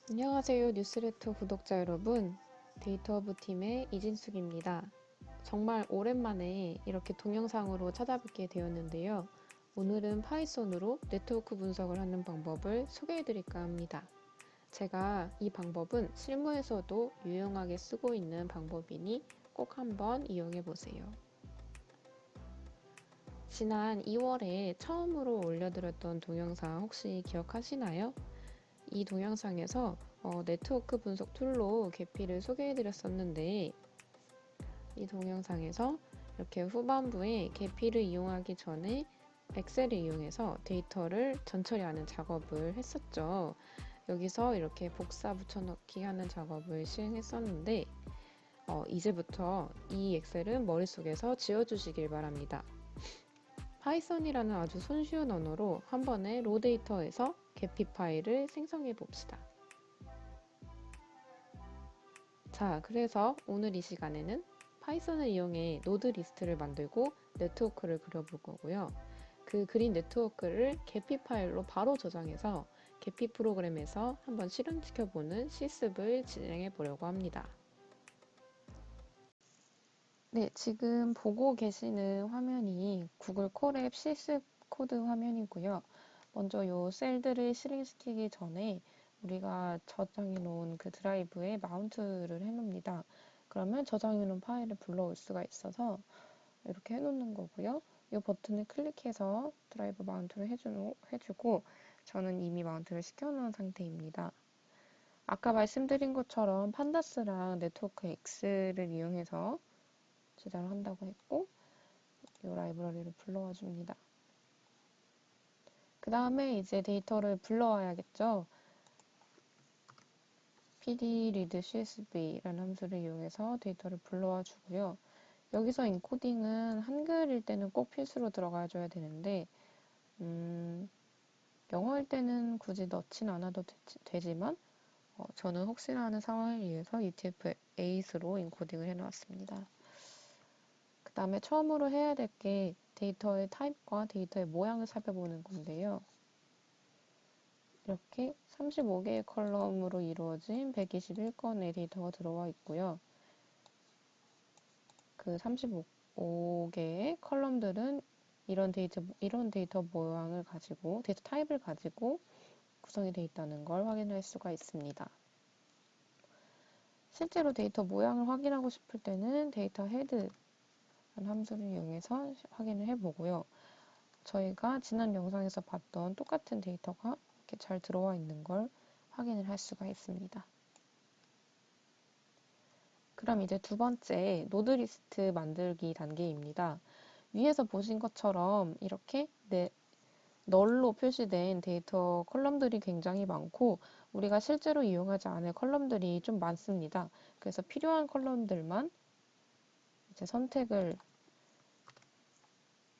안녕하세요. 뉴스레터 구독자 여러분. 데이터허브 팀의 이진숙입니다. 정말 오랜만에 이렇게 동영상으로 찾아뵙게 되었는데요. 오늘은 파이썬으로 네트워크 분석을 하는 방법을 소개해 드릴까 합니다. 제가 이 방법은 실무에서도 유용하게 쓰고 있는 방법이니 꼭 한번 이용해 보세요. 지난 2월에 처음으로 올려드렸던 동영상 혹시 기억하시나요? 이 동영상에서 네트워크 분석 툴로 계피를 소개해드렸었는데 이 동영상에서 이렇게 후반부에 계피를 이용하기 전에 엑셀을 이용해서 데이터를 전처리하는 작업을 했었죠. 여기서 이렇게 복사 붙여넣기 하는 작업을 시행했었는데 이제부터 이 엑셀은 머릿속에서 지워주시길 바랍니다. 파이썬이라는 아주 손쉬운 언어로 한 번에 로 데이터에서 계피 파일을 생성해 봅시다. 자, 그래서 오늘 이 시간에는 파이썬을 이용해 노드 리스트를 만들고 네트워크를 그려볼 거고요. 그 그린 네트워크를 계피 파일로 바로 저장해서 계피 프로그램에서 한번 실행시켜보는 실습을 진행해 보려고 합니다. 네, 지금 보고 계시는 화면이 구글 콜앱 실습 코드 화면이고요. 먼저 이 셀들을 실행시키기 전에 우리가 저장해 놓은 그 드라이브에 마운트를 해 놓습니다. 그러면 저장해 놓은 파일을 불러올 수가 있어서 이렇게 해 놓는 거고요. 이 버튼을 클릭해서 드라이브 마운트를 해주고 저는 이미 마운트를 시켜 놓은 상태입니다. 아까 말씀드린 것처럼 판다스랑 네트워크 X를 이용해서 저장을 한다고 했고 이 라이브러리를 불러와 줍니다. 그 다음에 이제 데이터를 불러와야겠죠. pdread.csv라는 함수를 이용해서 데이터를 불러와 주고요. 여기서 인코딩은 한글일 때는 꼭 필수로 들어가 줘야 되는데 영어일 때는 굳이 넣진 않아도 되지만 저는 혹시나 하는 상황을 위해서 UTF-8으로 인코딩을 해놓았습니다. 그 다음에 처음으로 해야 될 게 데이터의 타입과 데이터의 모양을 살펴보는 건데요. 이렇게 35개의 컬럼으로 이루어진 121건의 데이터가 들어와 있고요. 그 35개의 컬럼들은 이런 데이터 모양을 가지고, 데이터 타입을 가지고 구성이 되어 있다는 걸 확인할 수가 있습니다. 실제로 데이터 모양을 확인하고 싶을 때는 데이터 헤드라는 함수를 이용해서 확인을 해보고요. 저희가 지난 영상에서 봤던 똑같은 데이터가 이렇게 잘 들어와 있는 걸 확인을 할 수가 있습니다. 그럼 이제 두 번째 노드 리스트 만들기 단계입니다. 위에서 보신 것처럼 이렇게 널로 표시된 데이터 컬럼들이 굉장히 많고 우리가 실제로 이용하지 않을 컬럼들이 좀 많습니다. 그래서 필요한 컬럼들만 이제 선택을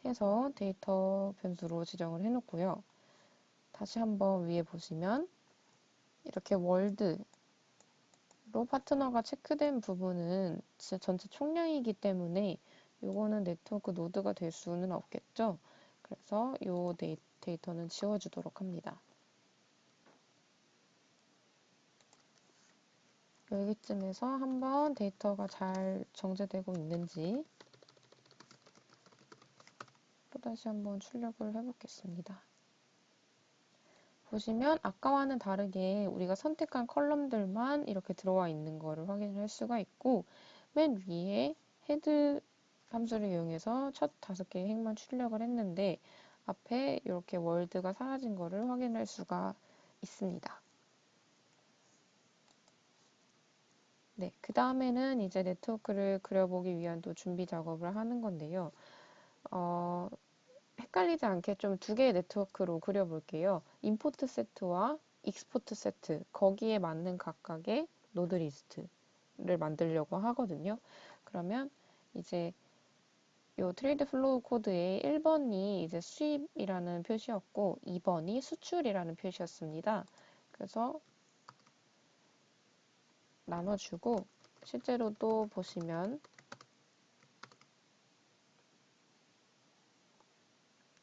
해서 데이터 변수로 지정을 해놓고요. 다시 한번 위에 보시면 이렇게 월드로 파트너가 체크된 부분은 진짜 전체 총량이기 때문에 이거는 네트워크 노드가 될 수는 없겠죠. 그래서 이 데이터는 지워주도록 합니다. 여기쯤에서 한번 데이터가 잘 정제되고 있는지 또다시 한번 출력을 해보겠습니다. 보시면 아까와는 다르게 우리가 선택한 컬럼들만 이렇게 들어와 있는 거를 확인을 할 수가 있고 맨 위에 헤드 함수를 이용해서 첫 5개의 행만 출력을 했는데 앞에 이렇게 월드가 사라진 거를 확인할 수가 있습니다. 네, 그 다음에는 이제 네트워크를 그려보기 위한 또 준비 작업을 하는 건데요. 헷갈리지 않게 좀 두 개의 네트워크로 그려볼게요. 임포트 세트와 익스포트 세트, 거기에 맞는 각각의 노드 리스트를 만들려고 하거든요. 그러면 이제 이 트레이드 플로우 코드의 1번이 이제 수입이라는 표시였고 2번이 수출이라는 표시였습니다. 그래서 나눠주고 실제로도 보시면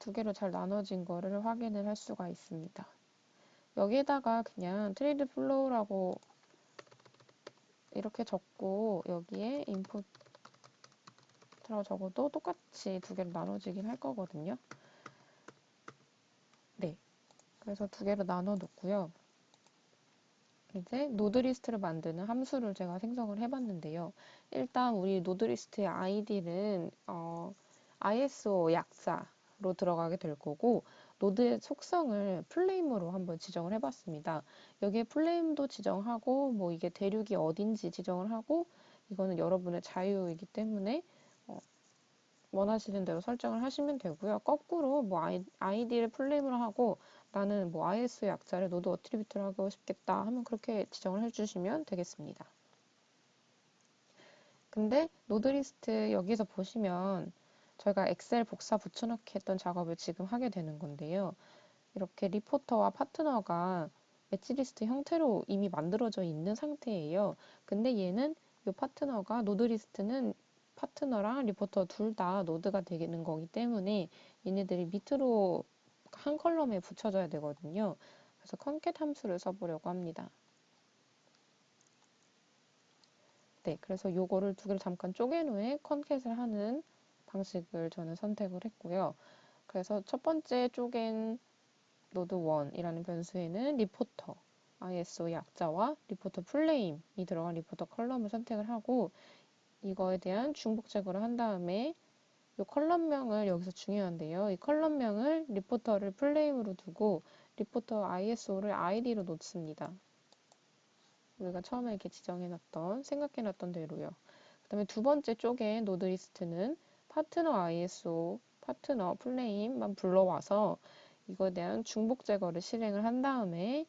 두 개로 잘 나눠진 거를 확인을 할 수가 있습니다. 여기에다가 그냥 트레이드 플로우라고 이렇게 적고 여기에 인풋 라고 적어도 똑같이 두 개로 나눠지긴 할 거거든요. 네. 그래서 두 개로 나눠 놓고요. 이제 노드리스트를 만드는 함수를 제가 생성을 해봤는데요. 일단 우리 노드리스트의 아이디는 ISO 약자로 들어가게 될 거고 노드의 속성을 플레임으로 한번 지정을 해봤습니다. 여기에 플레임도 지정하고 뭐 이게 대륙이 어딘지 지정을 하고 이거는 여러분의 자유이기 때문에 원하시는 대로 설정을 하시면 되고요. 거꾸로 뭐 아이디를 플레임으로 하고 나는 뭐 IS 약자를 노드 어트리뷰트로 하고 싶겠다 하면 그렇게 지정을 해주시면 되겠습니다. 근데 노드 리스트 여기서 보시면 저희가 엑셀 복사 붙여넣기 했던 작업을 지금 하게 되는 건데요. 이렇게 리포터와 파트너가 엣지 리스트 형태로 이미 만들어져 있는 상태예요. 근데 얘는 이 파트너가 노드 리스트는 파트너랑 리포터 둘 다 노드가 되는 거기 때문에 얘네들이 밑으로 한 컬럼에 붙여져야 되거든요. 그래서 컨캣 함수를 써보려고 합니다. 네, 그래서 요거를 두 개를 잠깐 쪼갠 후에 컨캣을 하는 방식을 저는 선택을 했고요. 그래서 첫 번째 쪼갠 노드1이라는 변수에는 리포터, ISO 약자와 리포터 플레임이 들어간 리포터 컬럼을 선택을 하고 이거에 대한 중복 제거를 한 다음에 이 컬럼명을 여기서 중요한데요. 이 컬럼명을 리포터를 플레임으로 두고 리포터 ISO를 ID로 놓습니다. 우리가 처음에 이렇게 지정해놨던, 생각해놨던 대로요. 그 다음에 두 번째 쪽에 노드 리스트는 파트너 ISO, 파트너 플레임만 불러와서 이거에 대한 중복 제거를 실행을 한 다음에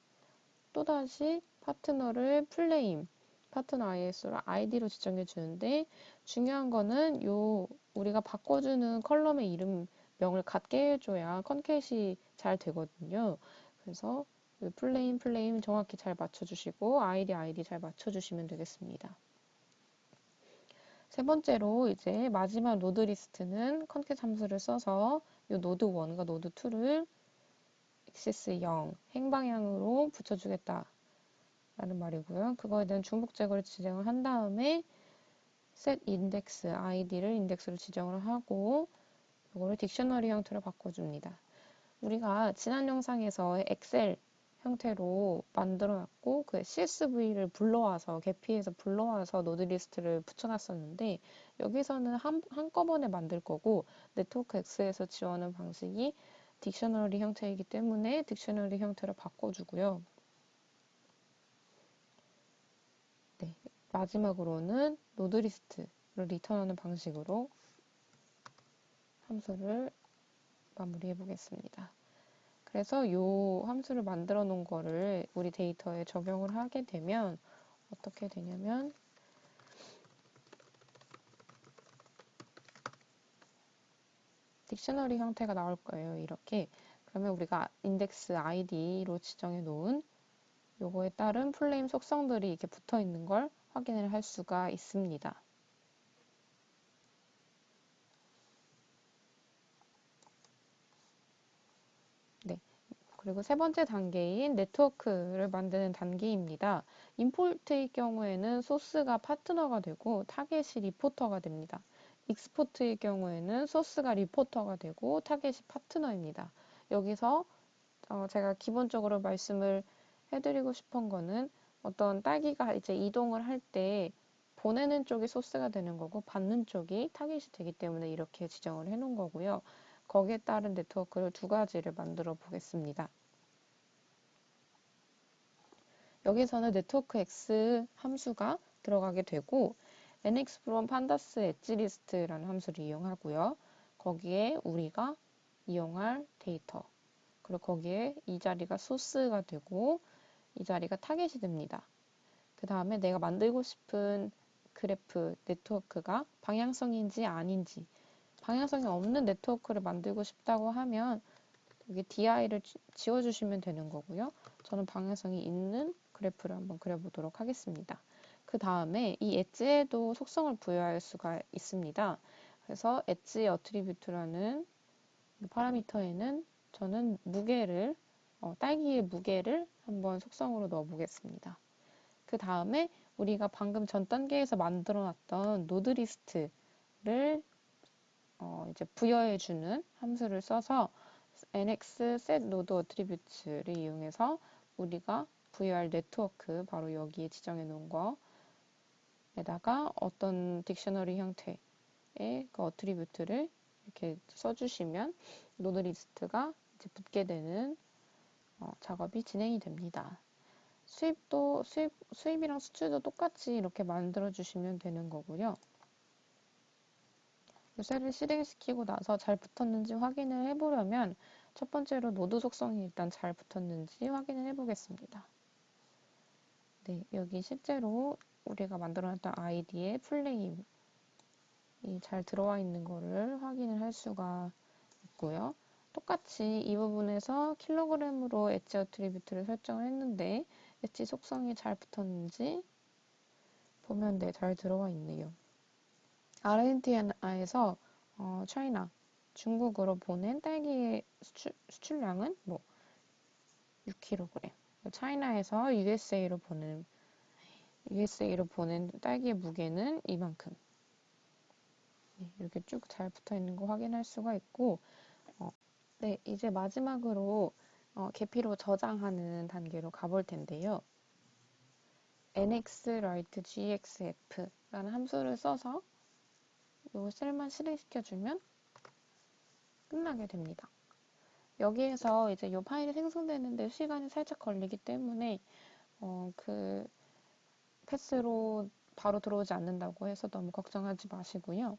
또다시 파트너를 플레임, 파트너 ISO를 ID로 지정해 주는데 중요한 거는 요 우리가 바꿔주는 컬럼의 이름 명을 같게 해줘야 컨캣이 잘 되거든요. 그래서 플레임 정확히 잘 맞춰주시고 아이디 잘 맞춰주시면 되겠습니다. 세 번째로 이제 마지막 노드 리스트는 컨캣 함수를 써서 이 노드 1과 노드 2를 액시스 0 행방향으로 붙여주겠다 라는 말이고요. 그거에 대한 중복 제거를 지정을 한 다음에 set index id를 인덱스로 지정을 하고 이거를 딕셔너리 형태로 바꿔줍니다. 우리가 지난 영상에서 엑셀 형태로 만들어놨고 그 CSV를 불러와서 개피해서 불러와서 노드 리스트를 붙여놨었는데 여기서는 한꺼번에 만들 거고 네트워크 X에서 지원하는 방식이 딕셔너리 형태이기 때문에 딕셔너리 형태로 바꿔주고요. 네, 마지막으로는 노드 리스트를 리턴하는 방식으로 함수를 마무리해 보겠습니다. 그래서 이 함수를 만들어 놓은 거를 우리 데이터에 적용을 하게 되면 어떻게 되냐면 딕셔너리 형태가 나올 거예요. 이렇게. 그러면 우리가 인덱스 id로 지정해 놓은 요거에 따른 플레임 속성들이 이렇게 붙어 있는 걸 확인을 할 수가 있습니다. 네. 그리고 세 번째 단계인 네트워크를 만드는 단계입니다. 임포트의 경우에는 소스가 파트너가 되고 타겟이 리포터가 됩니다. 익스포트의 경우에는 소스가 리포터가 되고 타겟이 파트너입니다. 여기서 제가 기본적으로 말씀을 해드리고 싶은 거는 어떤 딸기가 이제 이동을 할 때 보내는 쪽이 소스가 되는 거고 받는 쪽이 타겟이 되기 때문에 이렇게 지정을 해 놓은 거고요. 거기에 따른 네트워크를 두 가지를 만들어 보겠습니다. 여기서는 네트워크 X 함수가 들어가게 되고 nx from pandas 엣지 리스트라는 함수를 이용하고요. 거기에 우리가 이용할 데이터 그리고 거기에 이 자리가 소스가 되고 이 자리가 타겟이 됩니다. 그 다음에 내가 만들고 싶은 그래프 네트워크가 방향성인지 아닌지 방향성이 없는 네트워크를 만들고 싶다고 하면 여기 di를 지워주시면 되는 거고요. 저는 방향성이 있는 그래프를 한번 그려보도록 하겠습니다. 그 다음에 이 엣지에도 속성을 부여할 수가 있습니다. 그래서 엣지 어트리뷰트라는 파라미터에는 저는 무게를 딸기의 무게를 한번 속성으로 넣어 보겠습니다. 그 다음에 우리가 방금 전 단계에서 만들어 놨던 노드 리스트를 이제 부여해주는 함수를 써서 nx set node attribute를 이용해서 우리가 부여할 네트워크, 바로 여기에 지정해 놓은 거에다가 어떤 딕셔너리 형태의 그 어트리뷰트를 이렇게 써주시면 노드 리스트가 이제 붙게 되는 작업이 진행이 됩니다. 수입이랑 수출도 똑같이 이렇게 만들어 주시면 되는 거고요. 셀을 실행시키고 나서 잘 붙었는지 확인을 해보려면 첫 번째로 노드 속성이 일단 잘 붙었는지 확인을 해보겠습니다. 네, 여기 실제로 우리가 만들어놨던 아이디의 풀네임이 잘 들어와 있는 거를 확인을 할 수가 있고요. 똑같이 이 부분에서 킬로그램으로 엣지 어트리뷰트를 설정을 했는데 엣지 속성이 잘 붙었는지 보면 네, 잘 들어와 있네요. 아르헨티나에서 차이나, 중국으로 보낸 딸기의 수출량은 6kg. 차이나에서 USA로 보낸 딸기의 무게는 이만큼. 네, 이렇게 쭉 잘 붙어 있는 거 확인할 수가 있고, 네, 이제 마지막으로 계피로 저장하는 단계로 가볼 텐데요. nxwrite-gxf라는 함수를 써서 이 셀만 실행시켜주면 끝나게 됩니다. 여기에서 이제 이 파일이 생성되는데 시간이 살짝 걸리기 때문에 그 패스로 바로 들어오지 않는다고 해서 너무 걱정하지 마시고요.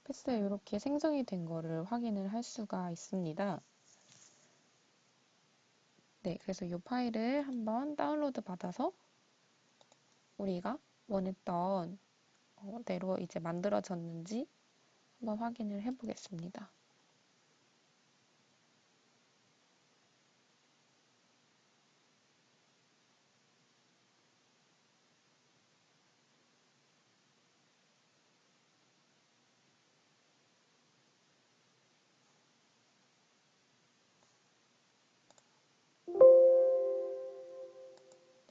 패스에 이렇게 생성이 된 거를 확인을 할 수가 있습니다. 네, 그래서 이 파일을 한번 다운로드 받아서 우리가 원했던 대로 이제 만들어졌는지 한번 확인을 해보겠습니다.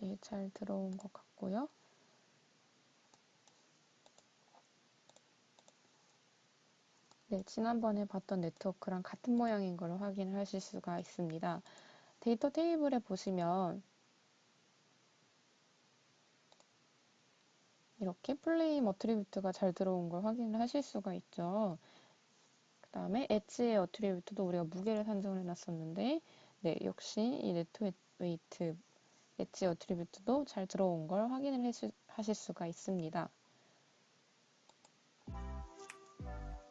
네, 잘 들어온 것 같고요. 네, 지난번에 봤던 네트워크랑 같은 모양인 걸 확인을 하실 수가 있습니다. 데이터 테이블에 보시면 이렇게 플레임 어트리뷰트가 잘 들어온 걸 확인을 하실 수가 있죠. 그 다음에 엣지의 어트리뷰트도 우리가 무게를 산정을 해놨었는데, 네, 역시 이 네트 웨이트 엣지 어트리뷰트도 잘 들어온 걸 확인을 하실 수가 있습니다.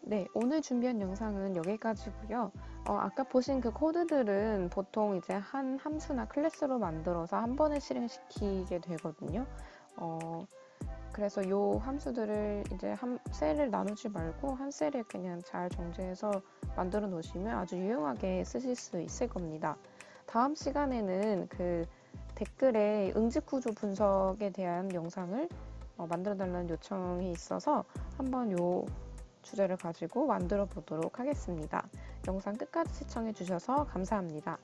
네, 오늘 준비한 영상은 여기까지고요. 아까 보신 그 코드들은 보통 이제 한 함수나 클래스로 만들어서 한 번에 실행시키게 되거든요. 그래서 이 함수들을 이제 한 셀을 나누지 말고 한 셀에 그냥 잘 정제해서 만들어 놓으시면 아주 유용하게 쓰실 수 있을 겁니다. 다음 시간에는 그 댓글에 응집 구조 분석에 대한 영상을 만들어 달라는 요청이 있어서 한번 요 주제를 가지고 만들어 보도록 하겠습니다. 영상 끝까지 시청해 주셔서 감사합니다.